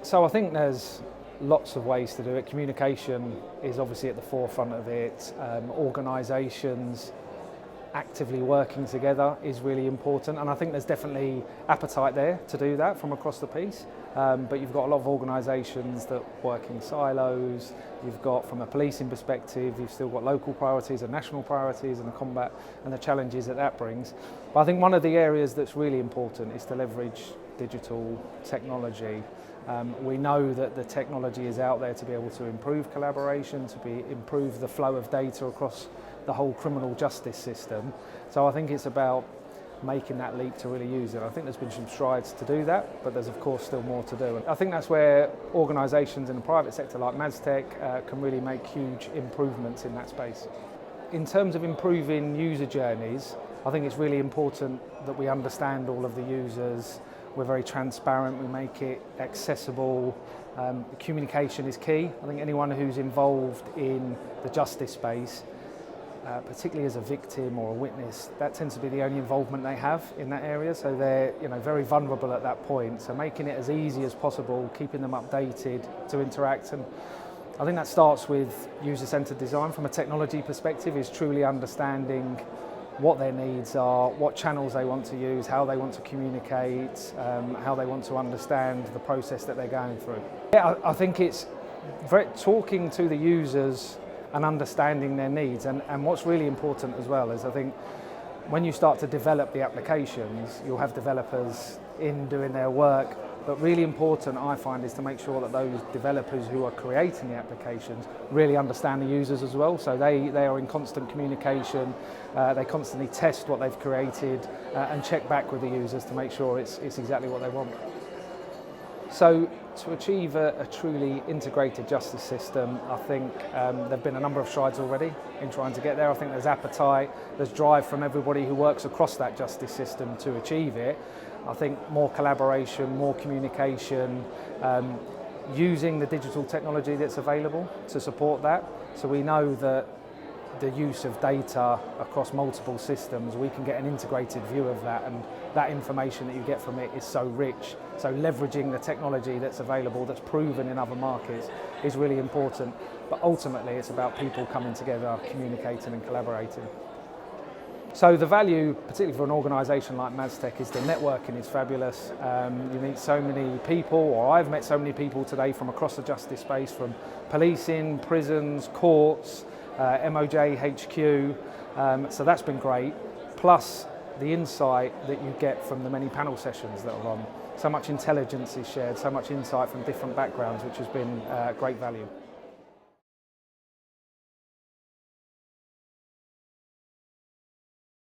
So I think there's lots of ways to do it. Communication is obviously at the forefront of it. Organisations actively working together is really important, and I think there's definitely appetite there to do that from across the piece. But you've got a lot of organisations that work in silos. You've got, from a policing perspective, you've still got local priorities and national priorities and the combat and the challenges that brings. But I think one of the areas that's really important is to leverage digital technology. We know that the technology is out there to be able to improve collaboration, improve the flow of data across the whole criminal justice system. So I think it's about making that leap to really use it. I think there's been some strides to do that, but there's of course still more to do. And I think that's where organisations in the private sector like Mastek can really make huge improvements in that space. In terms of improving user journeys, I think it's really important that we understand all of the users. We're very transparent, we make it accessible. Communication is key. I think anyone who's involved in the justice space, particularly as a victim or a witness, that tends to be the only involvement they have in that area, so they're very vulnerable at that point. So making it as easy as possible, keeping them updated to interact, and I think that starts with user-centred design from a technology perspective, is truly understanding what their needs are, what channels they want to use, how they want to communicate, how they want to understand the process that they're going through. Yeah, I think it's talking to the users and understanding their needs, and what's really important as well is, I think when you start to develop the applications, you'll have developers in doing their work, but really important, I find, is to make sure that those developers who are creating the applications really understand the users as well. So they are in constant communication, they constantly test what they've created and check back with the users to make sure it's exactly what they want. So to achieve a truly integrated justice system, I think there have been a number of strides already in trying to get there. I think there's appetite, there's drive from everybody who works across that justice system to achieve it. I think more collaboration, more communication, using the digital technology that's available to support that. So we know that the use of data across multiple systems, we can get an integrated view of that, and that information that you get from it is so rich. So leveraging the technology that's available, that's proven in other markets, is really important. But ultimately it's about people coming together, communicating and collaborating. So the value, particularly for an organisation like Mastek, is the networking is fabulous. You meet so many people, or I've met so many people today from across the justice space, from policing, prisons, courts, MOJ, HQ, so that's been great. Plus the insight that you get from the many panel sessions that are on. So much intelligence is shared, so much insight from different backgrounds, which has been great value.